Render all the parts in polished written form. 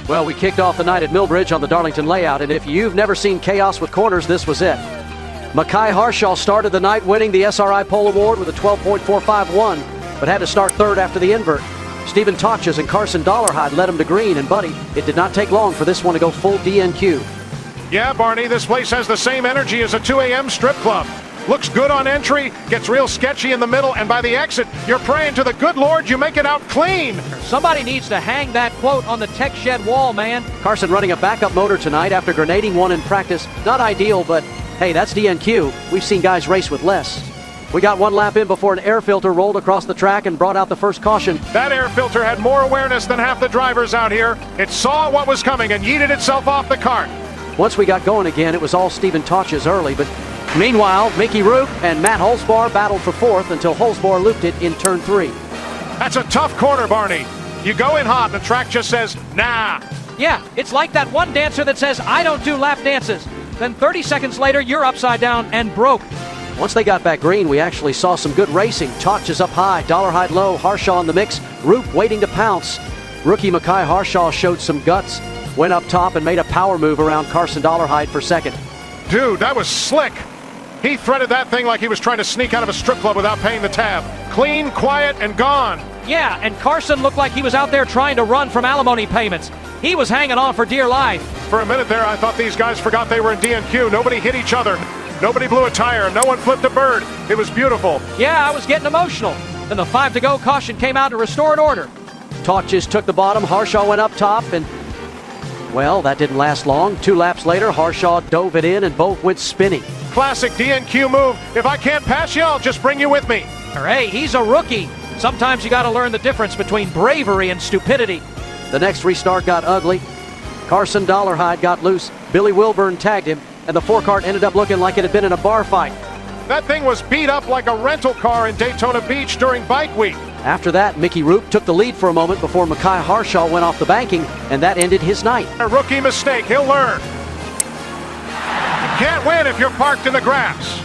Well, we kicked off the night at Millbridge on the Darlington layout, and if you've never seen chaos with corners, this was it. Mackay Harshaw started the night winning the SRI Pole Award with a 12.451, but had to start third after the invert. Stephen Totches and Carson Dollarhide led him to green, and buddy, it did not take long for this one to go full DNQ. Yeah, Barney, this place has the same energy as a 2 a.m. strip club. Looks good on entry, gets real sketchy in the middle, and by the exit, you're praying to the good Lord you make it out clean. Somebody needs to hang that quote on the tech shed wall, man. Carson running a backup motor tonight after grenading one in practice. Not ideal, but hey, that's DNQ. We've seen guys race with less. We got one lap in before an air filter rolled across the track and brought out the first caution. That air filter had more awareness than half the drivers out here. It saw what was coming and yeeted itself off the cart. Once we got going again, it was all Stephen Totches early, but meanwhile, Mickey Roop and Matt Holzbar battled for fourth until Holzbar looped it in turn 3. That's a tough corner, Barney. You go in hot, and the track just says, nah. Yeah, it's like that one dancer that says, I don't do lap dances. Then 30 seconds later, you're upside down and broke. Once they got back green, we actually saw some good racing. Totches up high, Dollarhide low, Harshaw in the mix, Roop waiting to pounce. Rookie Mackay Harshaw showed some guts, went up top and made a power move around Carson Dollarhide for second. Dude, that was slick. He threaded that thing like he was trying to sneak out of a strip club without paying the tab. Clean, quiet, and gone. Yeah, and Carson looked like he was out there trying to run from alimony payments. He was hanging on for dear life. For a minute there, I thought these guys forgot they were in DNQ. Nobody hit each other. Nobody blew a tire. No one flipped a bird. It was beautiful. Yeah, I was getting emotional. Then the 5 to go caution came out to restore an order. Totches took the bottom, Harshaw went up top, and well, that didn't last long. 2 laps later, Harshaw dove it in and both went spinning. Classic DNQ move. If I can't pass you, I'll just bring you with me. Hey, he's a rookie. Sometimes you got to learn the difference between bravery and stupidity. The next restart got ugly. Carson Dollarhide got loose. Billy Wilburn tagged him, and the 4-cart ended up looking like it had been in a bar fight. That thing was beat up like a rental car in Daytona Beach during Bike Week. After that, Mickey Roop took the lead for a moment before Mackay Harshaw went off the banking, and that ended his night. A rookie mistake. He'll learn. You can't win if you're parked in the grass.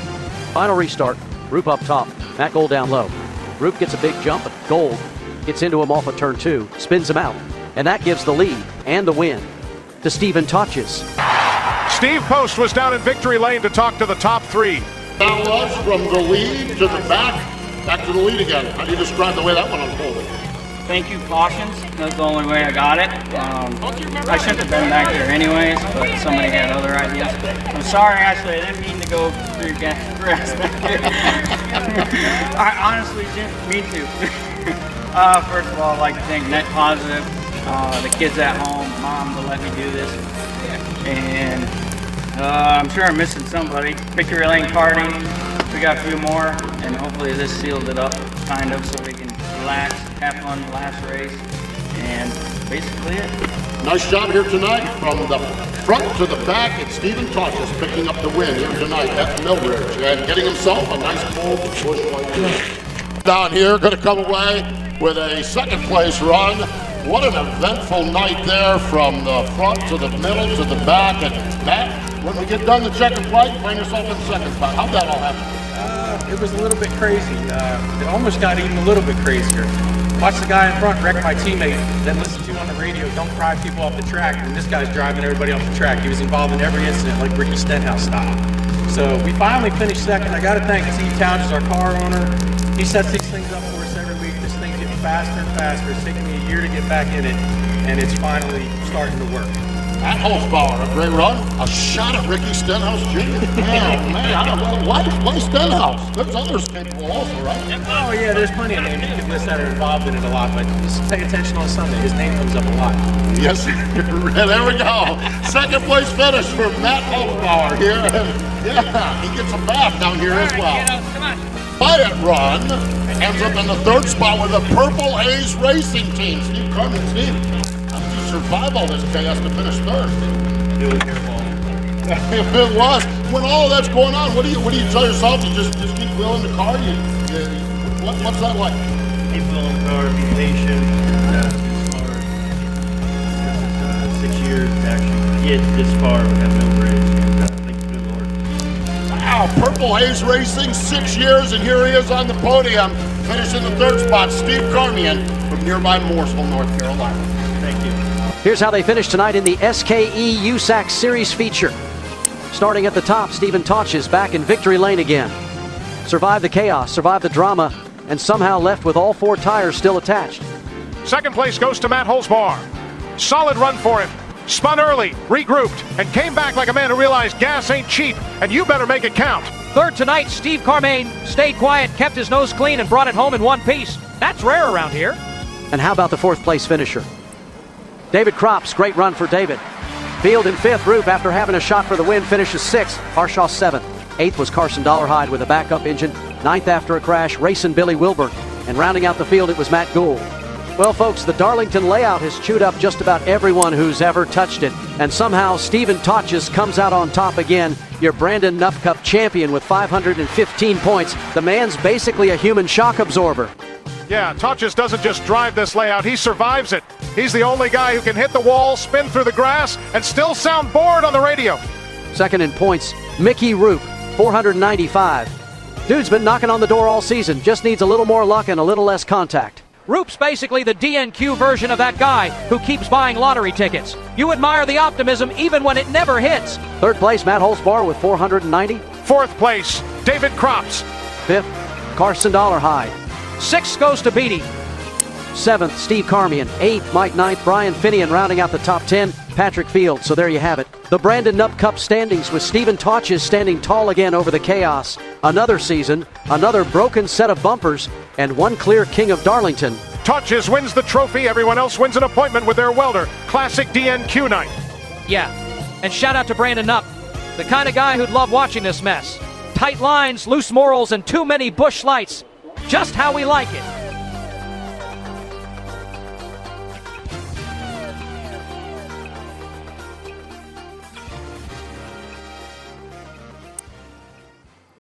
Final restart. Roop up top. Matt Gold down low. Roop gets a big jump, but Gold gets into him off of turn 2, spins him out, and that gives the lead and the win to Stephen Totches. Steve Post was down in victory lane to talk to the top 3. That was from the lead to the back to the lead again. How do you describe the way that one unfolded? Thank you, cautions. That's the only way I got it. I shouldn't have been back there anyways, but somebody had other ideas. I'm sorry, Ashley, I didn't mean to go through grass back there. I honestly didn't mean to. First of all, I'd like to thank Net Positive, the kids at home, Mom, to let me do this. And I'm sure I'm missing somebody. Victory Lane Karting, we got a few more, and hopefully this sealed it up, kind of, so we can relax, have fun the last race, and basically it. Nice job here tonight from the front to the back. It's Stephen Totches picking up the win here tonight at Millbridge and getting himself a nice pole to push like this. Down here, going to come away with a second place run. What an eventful night there from the front to the middle to the back. And Matt, when we get done the checkered flag, you find yourself in second spot. How'd that all happen? It was a little bit crazy. It almost got even a little bit crazier. Watch the guy in front wreck my teammate, then listen to on the radio, don't pry people off the track, and this guy's driving everybody off the track. He was involved in every incident like Ricky Stenhouse style. So we finally finished second. I gotta thank Steve Townsend, our car owner. He sets these things up for us every week. This thing's getting faster and faster. It's taking me a year to get back in it, and it's finally starting to work. At Holzbauer, a great run. A shot at Ricky Stenhouse Jr. Oh, man, I don't know. Why Stenhouse? There's others capable also, right? Oh, yeah, there's plenty of names you can list that are involved in it a lot, but just pay attention on Sunday. His name comes up a lot. Yes, there we go. Second place finish for Matt Holzbauer here. Yeah, he gets a bath down here as well. Come on. Quiet run ends up in the third spot with the Purple Haze Racing Team. Steve Carmen, Steve. Survive all this chaos to finish third. It was your fault. If it was, when all that's going on, what do you tell yourself? You just keep wheeling the car. What's that like? Keep wheeling the car, be patient, it's hard. This is 6 years to actually get this far at Millbridge, and thank you, good Lord. Wow, Purple Haze Racing, 6 years, and here he is on the podium, finishing the third spot. Steve Carmian from nearby Mooresville, North Carolina. Thank you. Here's how they finished tonight in the SKE USACK Series feature. Starting at the top, Stephen Totch is back in victory lane again. Survived the chaos, survived the drama, and somehow left with all 4 tires still attached. Second place goes to Matt Holzbar. Solid run for him. Spun early, regrouped, and came back like a man who realized gas ain't cheap, and you better make it count. Third tonight, Steve Carmaine stayed quiet, kept his nose clean, and brought it home in one piece. That's rare around here. And how about the 4th place finisher? David Kropp's great run for David. Field in 5th. Roop, after having a shot for the win, finishes 6th. Harshaw 7th. 8th was Carson Dollarhide with a backup engine. 9th after a crash, racing Billy Wilbur. And rounding out the field, it was Matt Gould. Well, folks, the Darlington layout has chewed up just about everyone who's ever touched it. And somehow Stephen Totches comes out on top again, your Brandon Knupp Cup champion with 515 points. The man's basically a human shock absorber. Yeah, Totches doesn't just drive this layout, he survives it. He's the only guy who can hit the wall, spin through the grass, and still sound bored on the radio. Second in points, Mickey Roop, 495. Dude's been knocking on the door all season, just needs a little more luck and a little less contact. Roop's basically the DNQ version of that guy who keeps buying lottery tickets. You admire the optimism even when it never hits. Third place, Matt Holzbar with 490. Fourth place, David Krops. 5th, Carson Dollarhide. 6th goes to Beatty. 7th, Steve Carmian. 8th, Mike 9th, Brian Finney, and rounding out the top 10, Patrick Field. So there you have it. The Brandon Knupp Cup standings with Stephen Totches standing tall again over the chaos. Another season, another broken set of bumpers, and one clear king of Darlington. Totches wins the trophy. Everyone else wins an appointment with their welder. Classic DNQ night. Yeah, and shout out to Brandon Knupp, the kind of guy who'd love watching this mess. Tight lines, loose morals, and too many bush lights. Just how we like it.